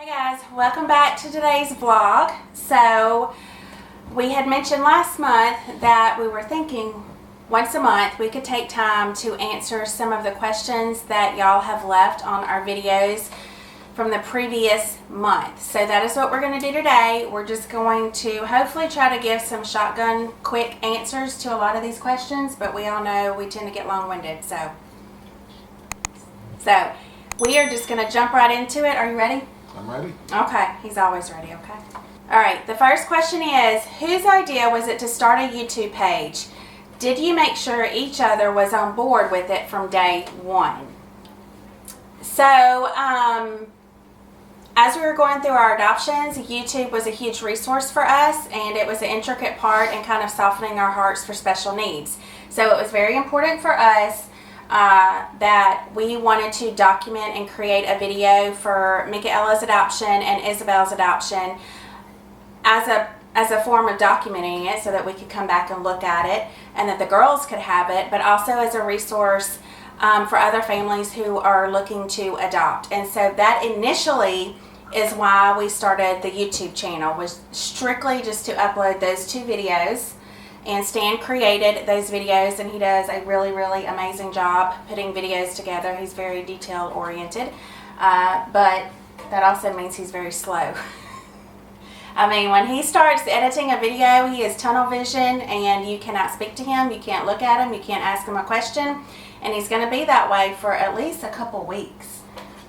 Guys, welcome back to today's vlog. So we had mentioned last month that we were thinking once a month we could take time to answer some of the questions that y'all have left on our videos from the previous month. So that is what we're going to do today. We're just going to hopefully try to give some shotgun quick answers to a lot of these questions, but we all know we tend to get long-winded. So we are just going to jump right into it. Are you ready? I'm ready. Okay, he's always ready, okay. All right, the first question is, whose idea was it to start a YouTube page? Did you make sure each other was on board with it from day one? So, as we were going through our adoptions, YouTube was a huge resource for us, and it was an intricate part in kind of softening our hearts for special needs. So it was very important for us that we wanted to document and create a video for Michaela's adoption and Isabel's adoption as a form of documenting it so that we could come back and look at it and that the girls could have it, but also as a resource for other families who are looking to adopt. And so that initially is why we started the YouTube channel, was strictly just to upload those two videos. And Stan created those videos, and he does a really, really amazing job putting videos together. He's very detail oriented, but that also means he's very slow. I mean, when he starts editing a video, he is tunnel vision, and you cannot speak to him, you can't look at him, you can't ask him a question, and he's going to be that way for at least a couple weeks.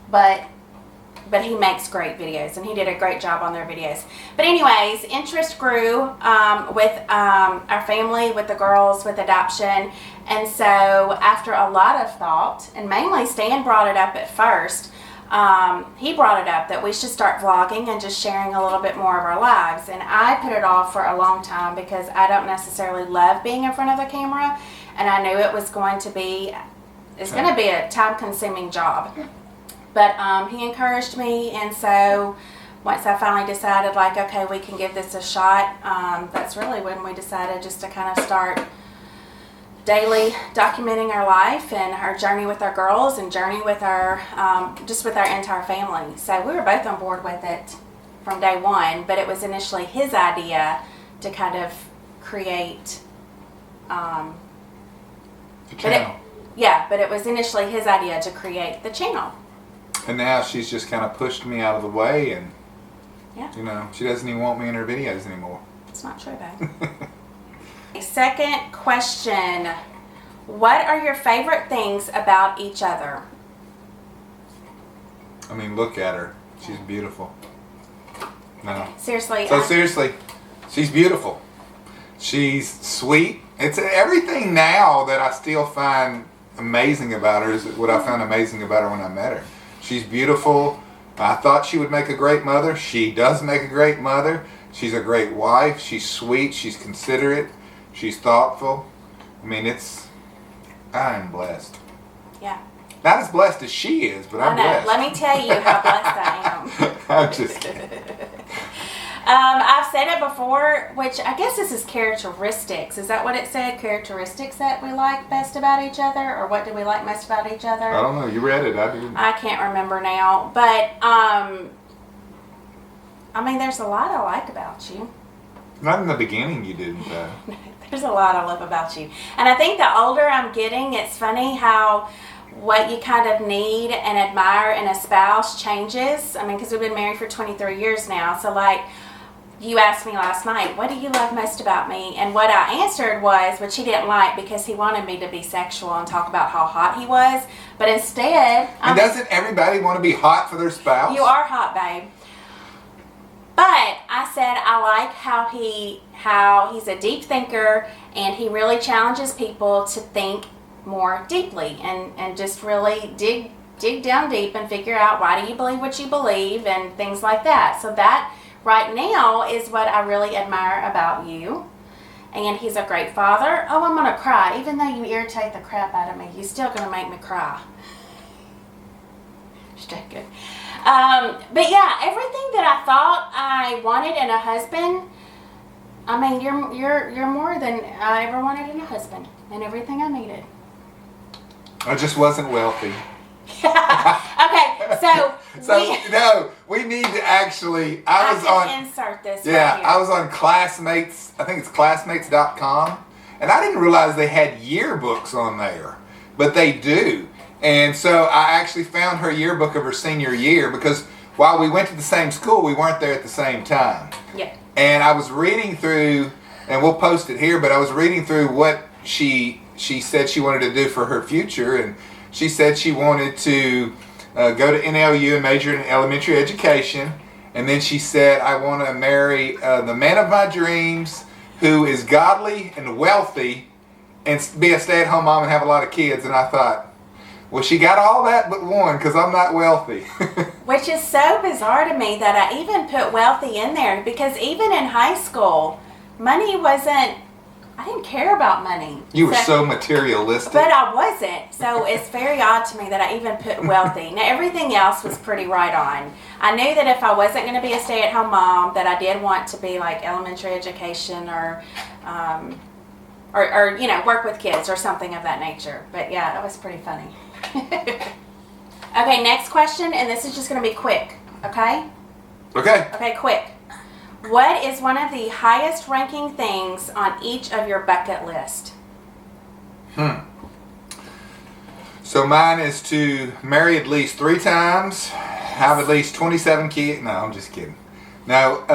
But he makes great videos, and he did a great job on their videos. But anyways, interest grew with our family, with the girls, with adoption. And so after a lot of thought, and mainly Stan brought it up at first, he brought it up that we should start vlogging and just sharing a little bit more of our lives. And I put it off for a long time because I don't necessarily love being in front of the camera, and I knew it was going to be a time-consuming job. But he encouraged me, and so once I finally decided, like, okay, we can give this a shot, that's really when we decided just to kind of start daily documenting our life and our journey with our girls and journey with our, just with our entire family. So we were both on board with it from day one, but it was initially his idea to kind of create, The channel. but it was initially his idea to create the channel. And now she's just kind of pushed me out of the way, and Yeah. you know, she doesn't even want me in her videos anymore. It's not true, though. Second question. What are your favorite things about each other? I mean, look at her. She's beautiful. No. Seriously. So seriously, she's beautiful. She's sweet. It's everything now that I still find amazing about her is what I found amazing about her when I met her. She's beautiful. I thought she would make a great mother. She does make a great mother. She's a great wife. She's sweet. She's considerate. She's thoughtful. I mean, I am blessed. Yeah. Not as blessed as she is, but I'm blessed. Let me tell you how blessed I am. I'm just kidding. I've said it before, which I guess this is characteristics. Is that what it said? Characteristics that we like best about each other? Or what do we like most about each other? I don't know. You read it. I didn't. I can't remember now. But, I mean, there's a lot I like about you. Not in the beginning you didn't, though. There's a lot I love about you. And I think the older I'm getting, it's funny how what you kind of need and admire in a spouse changes. I mean, because we've been married for 23 years now. So, like, you asked me last night, what do you love most about me? And what I answered was, which he didn't like because he wanted me to be sexual and talk about how hot he was. But instead... And doesn't everybody want to be hot for their spouse? You are hot, babe. But I said I like how he's a deep thinker, and he really challenges people to think more deeply and just really dig down deep and figure out why do you believe what you believe and things like that. So that right now is what I really admire about you. And he's a great father. Oh, I'm going to cry. Even though you irritate the crap out of me, you're still going to make me cry. Just joking. But yeah, everything that I thought I wanted in a husband, I mean, you're more than I ever wanted in a husband, and everything I needed. I just wasn't wealthy. Okay, so we need to actually. I can insert this. Yeah, right here. I was on Classmates. I think it's Classmates.com, and I didn't realize they had yearbooks on there, but they do. And so I actually found her yearbook of her senior year because while we went to the same school, we weren't there at the same time. Yeah. And I was reading through, and we'll post it here, but I was reading through what she said she wanted to do for her future, and she said she wanted to go to NLU and major in elementary education, and then she said, I want to marry the man of my dreams who is godly and wealthy and be a stay-at-home mom and have a lot of kids. And I thought, well, she got all that but one because I'm not wealthy. Which is so bizarre to me that I even put wealthy in there, because even in high school, money wasn't, I didn't care about money. You were so materialistic. But I wasn't. So it's very odd to me that I even put wealthy. Now, everything else was pretty right on. I knew that if I wasn't going to be a stay-at-home mom, that I did want to be like elementary education or you know, work with kids or something of that nature. But yeah, that was pretty funny. Okay, next question, and this is just going to be quick, okay? Okay. Okay, quick. What is one of the highest ranking things on each of your bucket list? So mine is to marry at least 3 times, have at least 27 kids. No, I'm just kidding. No,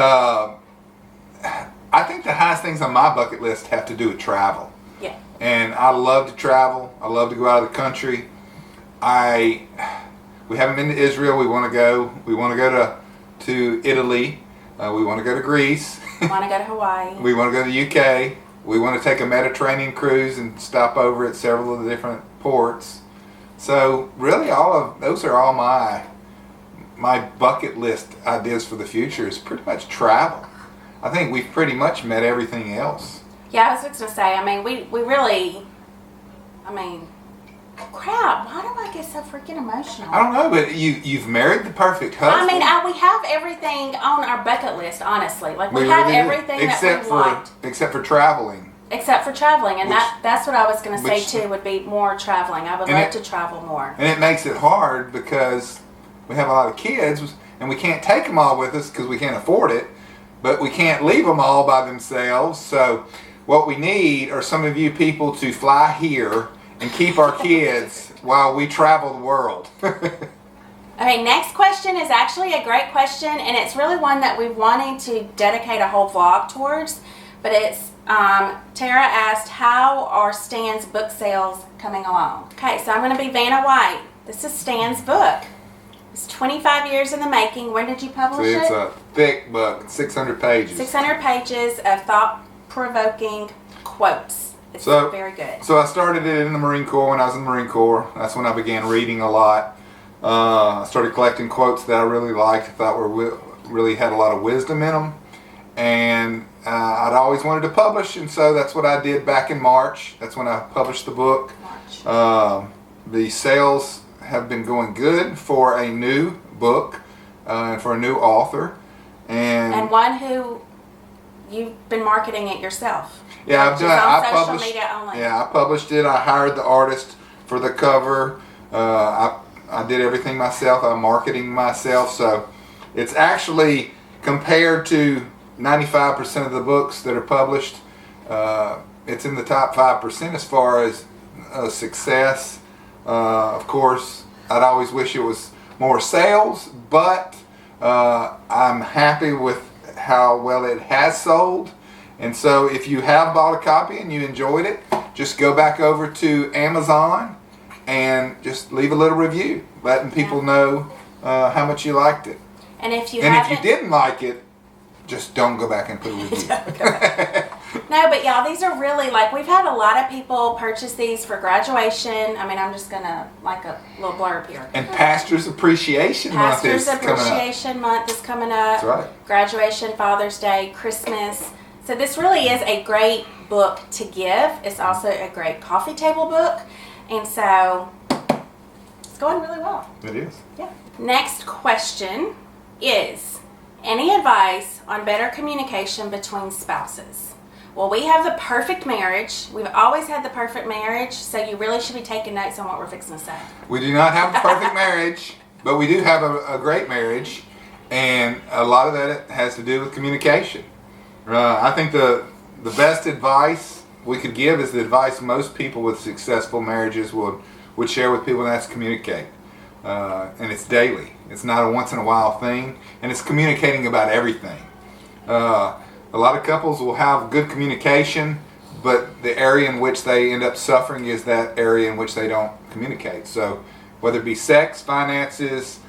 I think the highest things on my bucket list have to do with travel. Yeah. And I love to travel. I love to go out of the country. We haven't been to Israel. We want to go. We want to go to Italy. We want to go to Greece. Want to go to Hawaii. We want to go to the UK. We want to take a Mediterranean cruise and stop over at several of the different ports. So really, all of those are all my bucket list ideas for the future. Is pretty much travel. I think we've pretty much met everything else. Yeah, I was just going to say, I mean, we really, I mean, crap, why do I get so freaking emotional? I don't know, but you've married the perfect husband. I mean, we have everything on our bucket list, honestly. Like, we really have do. everything that we want. Except for traveling. Except for traveling, and that's what I was going to say, which- too, would be more traveling. I would love to travel more. And it makes it hard because we have a lot of kids, and we can't take them all with us because we can't afford it, but we can't leave them all by themselves. So what we need are some of you people to fly here and keep our kids while we travel the world. Okay, next question is actually a great question, and it's really one that we wanted to dedicate a whole vlog towards, but it's Tara asked, how are Stan's book sales coming along? Okay, so I'm going to be Vanna White. This is Stan's book. It's 25 years in the making. When did you publish it? It's a thick book, 600 pages. 600 pages of thought-provoking quotes. It's very good. So I started it in the Marine Corps when I was in the Marine Corps. That's when I began reading a lot. I started collecting quotes that I really liked, thought really had a lot of wisdom in them. And I'd always wanted to publish, and so that's what I did back in March. That's when I published the book. The sales have been going good for a new book and for a new author. And one who you've been marketing it yourself. Yeah, I've done. I published. Media only. Yeah, I published it. I hired the artist for the cover. I did everything myself. I'm marketing myself. So it's actually, compared to 95% of the books that are published, it's in the top 5% as far as success. Of course, I'd always wish it was more sales, but I'm happy with how well it has sold. And so if you have bought a copy and you enjoyed it, just go back over to Amazon and just leave a little review, letting people know how much you liked it. And if you didn't like it, just don't go back and put a review. No, but y'all, these are really, like, we've had a lot of people purchase these for graduation. I mean, I'm just going to, like, a little blurb here. And Pastors Appreciation Month is coming up. Pastors Appreciation Month is coming up. That's right. Graduation, Father's Day, Christmas. So this really is a great book to give. It's also a great coffee table book. And so it's going really well. It is. Yeah. Next question is, any advice on better communication between spouses? Well, we have the perfect marriage. We've always had the perfect marriage, so you really should be taking notes on what we're fixing to say. We do not have the perfect marriage, but we do have a great marriage, and a lot of that has to do with communication. I think the best advice we could give is the advice most people with successful marriages would share with people, and that's communicate. And it's daily. It's not a once in a while thing, and it's communicating about everything. A lot of couples will have good communication, but the area in which they end up suffering is that area in which they don't communicate. So whether it be sex, finances,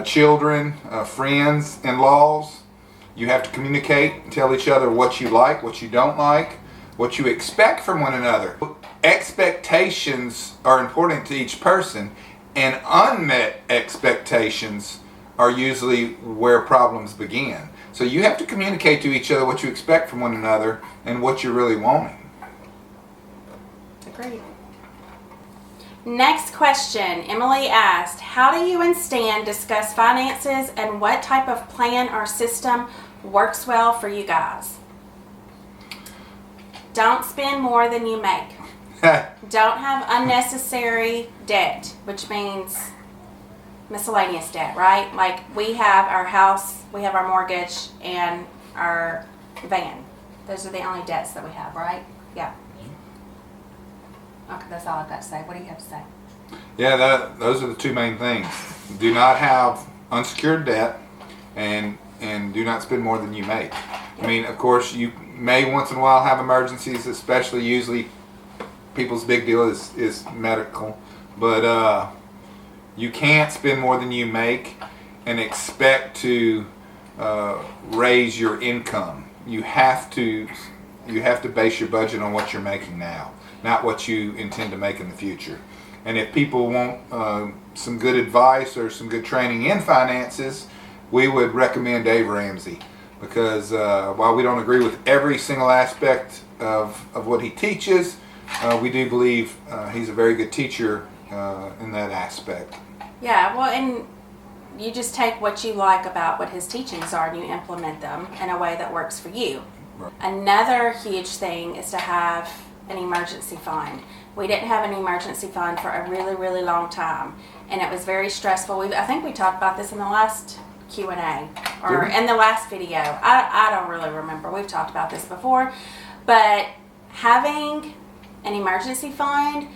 children, friends, in-laws, you have to communicate and tell each other what you like, what you don't like, what you expect from one another. Expectations are important to each person, and unmet expectations are usually where problems begin. So you have to communicate to each other what you expect from one another and what you're really wanting. Agreed. Next question. Emily asked, how do you and Stan discuss finances, and what type of plan or system works well for you guys? Don't spend more than you make. Don't have unnecessary debt, which means miscellaneous debt, right? Like, we have our house, we have our mortgage, and our van. Those are the only debts that we have, right? Yeah. Okay, that's all I've got to say. What do you have to say? Yeah, those are the two main things. Do not have unsecured debt, and do not spend more than you make. I mean, of course, you may once in a while have emergencies, especially usually people's big deal is medical, but you can't spend more than you make and expect to raise your income. You have to base your budget on what you're making now, not what you intend to make in the future. And if people want some good advice or some good training in finances, we would recommend Dave Ramsey, because while we don't agree with every single aspect of what he teaches, we do believe he's a very good teacher in that aspect. Yeah, well, and you just take what you like about what his teachings are and you implement them in a way that works for you. Right. Another huge thing is to have an emergency fund. We didn't have an emergency fund for a really, really long time, and it was very stressful. I think we talked about this in the last Q&A or in the last video. I don't really remember. We've talked about this before, but having an emergency fund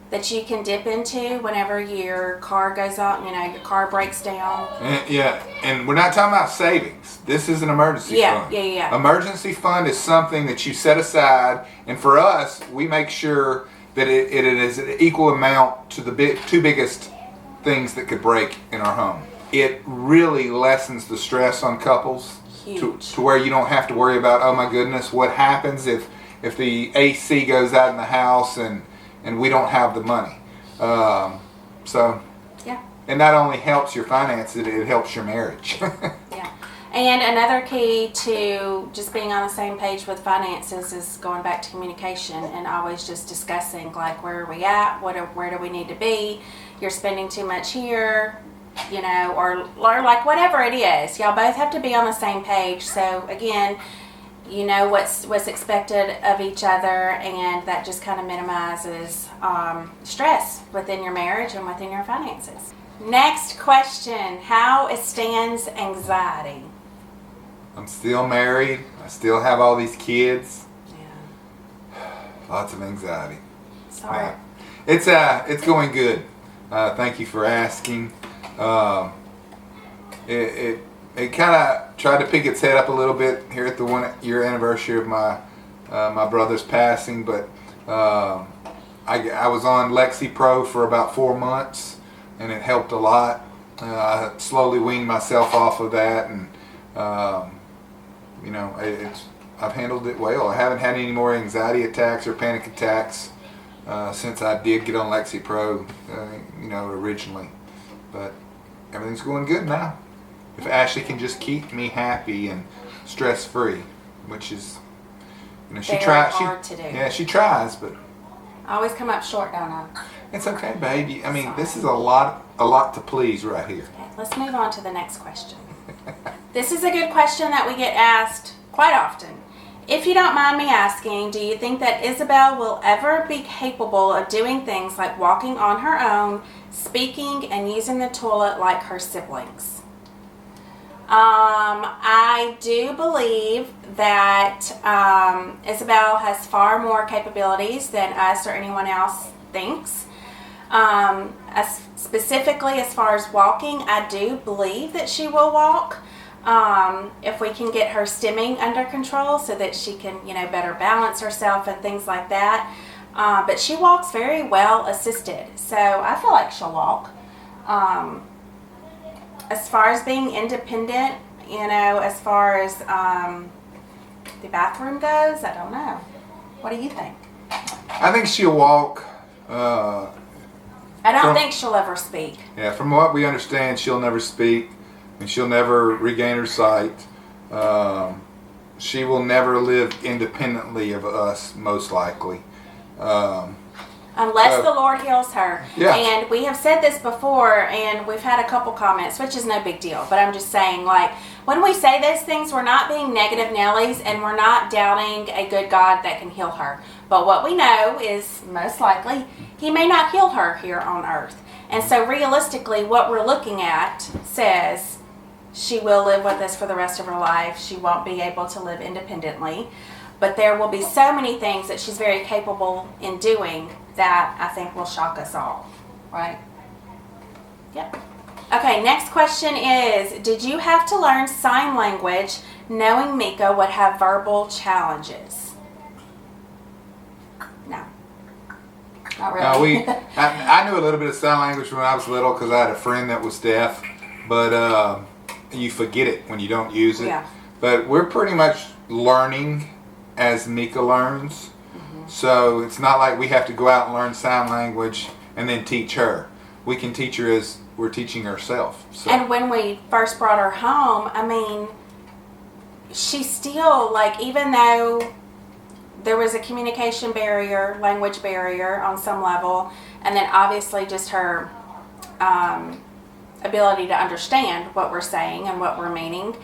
that you can dip into whenever your car goes out, your car breaks down. And we're not talking about savings. This is an emergency fund. Yeah. Emergency fund is something that you set aside, and for us, we make sure that it is an equal amount to the two biggest things that could break in our home. It really lessens the stress on couples to where you don't have to worry about, oh my goodness, what happens if the AC goes out in the house and we don't have the money. And that only helps your finances, it helps your marriage. Yeah. And another key to just being on the same page with finances is going back to communication and always just discussing, like, where are we at? Where do we need to be? You're spending too much here, or like whatever it is. Y'all both have to be on the same page. So again, you know what's expected of each other, and that just kind of minimizes stress within your marriage and within your finances. Next question. How is Stan's anxiety? I'm still married. I still have all these kids. Yeah. Lots of anxiety. Sorry. It's going good. Thank you for asking. It kind of tried to pick its head up a little bit here at the 1 year anniversary of my brother's passing, but I was on Lexi-Pro for about 4 months, and it helped a lot. I slowly weaned myself off of that, and I've handled it well. I haven't had any more anxiety attacks or panic attacks since I did get on Lexi-Pro, originally. But everything's going good now. If Ashley can just keep me happy and stress-free, which is, she tries. Hard to do. Yeah, she tries, but I always come up short, don't I? It's okay, baby. I mean, this is a lot to please right here. Okay, let's move on to the next question. This is a good question that we get asked quite often, If you don't mind me asking, do you think that Isabel will ever be capable of doing things like walking on her own, speaking, and using the toilet like her siblings? I do believe that Isabel has far more capabilities than us or anyone else thinks. Specifically, as far as walking, I do believe that she will walk. If we can get her stimming under control so that she can, better balance herself and things like that. But she walks very well assisted, so I feel like she'll walk. As far as being independent, as far as the bathroom goes, I don't know. What do you think? I think she'll walk. I don't think she'll ever speak. Yeah, from what we understand, she'll never speak, and she'll never regain her sight. She will never live independently of us, most likely. Unless the Lord heals her. Yeah. And we have said this before, and we've had a couple comments, which is no big deal. But I'm just saying, when we say those things, we're not being negative Nellies, and we're not doubting a good God that can heal her. But what we know is, most likely, He may not heal her here on earth. And so realistically, what we're looking at says she will live with us for the rest of her life. She won't be able to live independently. But there will be so many things that she's very capable in doing that I think will shock us all, right? Yep. Okay, next question is, did you have to learn sign language knowing Mika would have verbal challenges? No. Not really. I knew a little bit of sign language when I was little because I had a friend that was deaf, but you forget it when you don't use it. Yeah. But we're pretty much learning as Mika learns. So it's not like we have to go out and learn sign language and then teach her. We can teach her as we're teaching ourselves. So. And when we first brought her home, she still, even though there was a communication barrier, language barrier on some level, and then obviously just her ability to understand what we're saying and what we're meaning,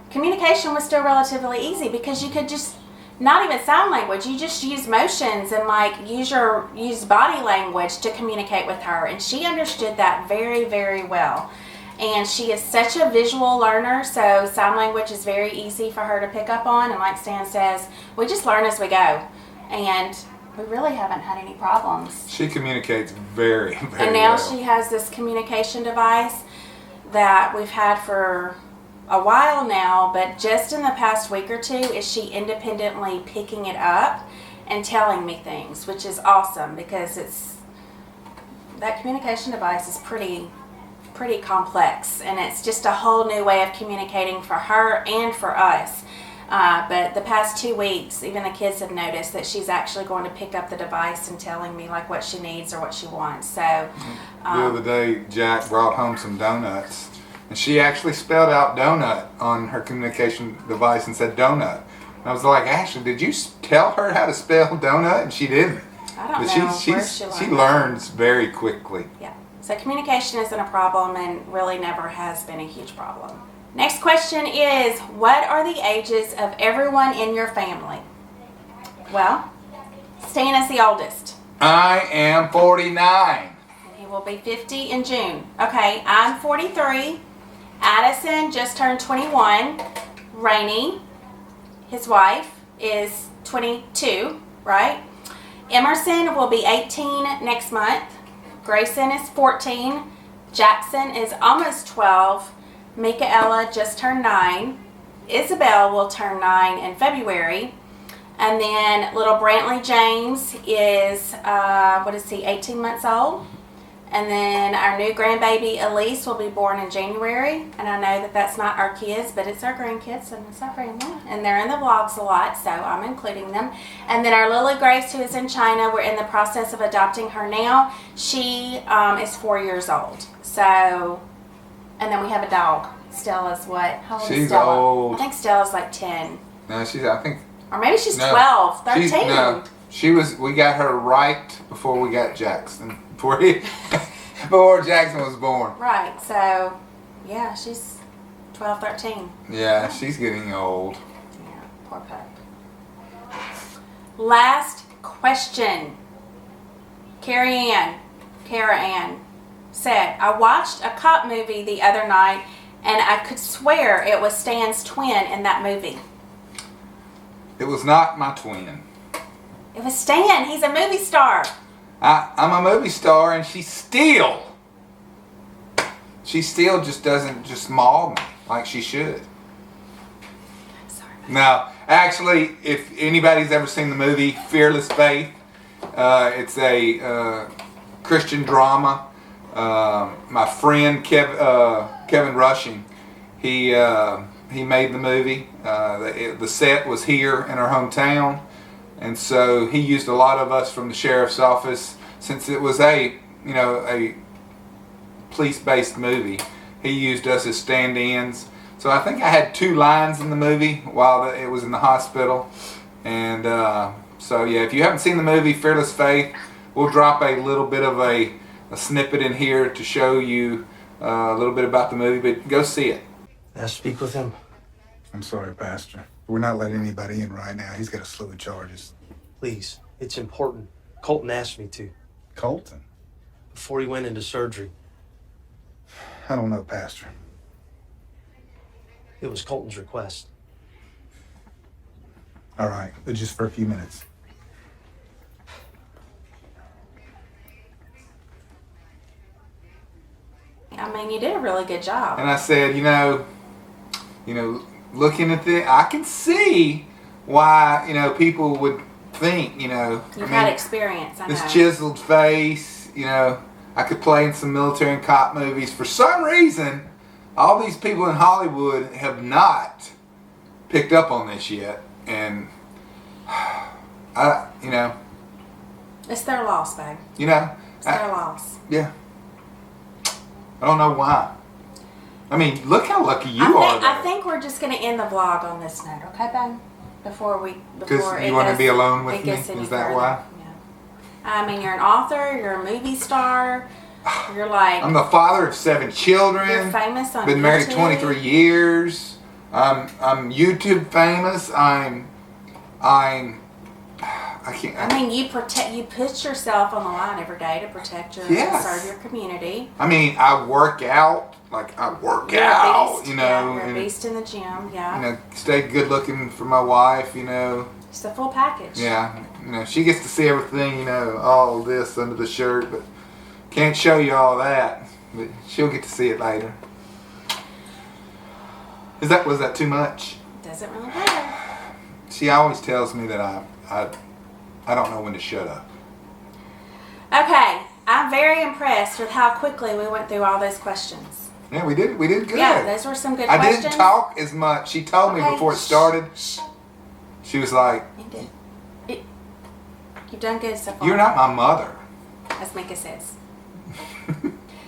communication was still relatively easy because you could just, not even sign language, you just use motions and use body language to communicate with her, and she understood that very, very well. And she is such a visual learner, so sign language is very easy for her to pick up on, and like Stan says, we just learn as we go, and we really haven't had any problems. She communicates very, very well. And now she has this communication device that we've had for a while now, but just in the past week or two is she independently picking it up and telling me things, which is awesome because that communication device is pretty complex, and it's just a whole new way of communicating for her and for us. But the past 2 weeks, even the kids have noticed that she's actually going to pick up the device and telling me what she needs or what she wants. So the other day, Jack brought home some donuts. And she actually spelled out donut on her communication device and said donut. And I was like, Ashley, did you tell her how to spell donut? And she didn't. I don't but know. She learns very quickly. Yeah. So communication isn't a problem and really never has been a huge problem. Next question is, what are the ages of everyone in your family? Well, Stan is the oldest. I am 49. And he will be 50 in June. Okay, I'm 43. Addison just turned 21. Rainey, his wife, is 22, right? Emerson will be 18 next month. Grayson is 14. Jackson is almost 12. Michaela just turned 9. Isabel will turn 9 in February. And then little Brantley James is, 18 months old. And then our new grandbaby Elise will be born in January. And I know that that's not our kids, but it's our grandkids and it's our family. And they're in the vlogs a lot, so I'm including them. And then our Lily Grace, who is in China, we're in the process of adopting her now. She is 4 years old. So, and then we have a dog. Stella's what? How old is Stella? Old. I think Stella's 10. No, Or maybe she's 12, 13. We got her right before we got Jackson. Before Jackson was born. Right, so, yeah, she's 12, 13. Yeah, she's getting old. Yeah, poor pup. Last question. Kara Ann said, I watched a cop movie the other night and I could swear it was Stan's twin in that movie. It was not my twin. It was Stan. He's a movie star. I'm a movie star, and she still just doesn't just maul me like she should. Sorry. Now, actually, if anybody's ever seen the movie Fearless Faith, it's a Christian drama. My friend Kevin Rushing, he made the movie. The set was here in our hometown, and so he used a lot of us from the sheriff's office. Since it was a police-based movie, he used us as stand-ins. So I think I had 2 lines in the movie while it was in the hospital. And so yeah, if you haven't seen the movie Fearless Faith, we'll drop a little bit of a snippet in here to show you a little bit about the movie, but go see it. Now speak with him. I'm sorry, Pastor. We're not letting anybody in right now. He's got a slew of charges. Please, it's important. Colton asked me to, Colton? before he went into surgery. I don't know, Pastor. It was Colton's request. All right, but just for a few minutes. I mean, you did a really good job. And I said, looking at this, I can see why, people would think, You've had experience, I know. this chiseled face, I could play in some military and cop movies. For some reason, all these people in Hollywood have not picked up on this yet. And, It's their loss, babe. It's their loss. Yeah. I don't know why. I mean, look how lucky you are. I think we're just going to end the vlog on this note, okay, babe? Before Because you want to be alone with me? Is that why? Yeah. I mean, you're an author. You're a movie star. You're like... I'm the father of 7 children. You're famous on Been married YouTube. 23 years. I'm YouTube famous. I can't. I mean, you put yourself on the line every day to protect and serve your community. I mean, I work out. Like, I work out, Yeah, you're a beast in the gym, yeah. Stay good looking for my wife, It's the full package. Yeah, she gets to see everything, all this under the shirt, but can't show you all that. But she'll get to see it later. Was that too much? Doesn't really matter. She always tells me that I don't know when to shut up. Okay, I'm very impressed with how quickly we went through all those questions. Yeah, we did good. Yeah, those were some good I questions. didn't talk as much. She told me before it started. She was like, You've done good so far. "You're not my mother." As Mika says.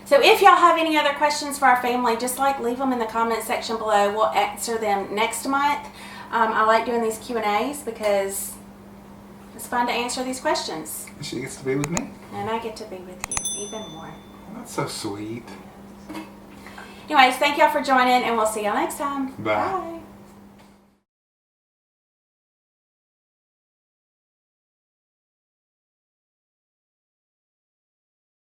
So if y'all have any other questions for our family, just leave them in the comment section below. We'll answer them next month. I like doing these Q&As because it's fun to answer these questions. She gets to be with me. And I get to be with you even more. That's so sweet. Anyways, thank y'all for joining, and we'll see y'all next time. Bye. Bye.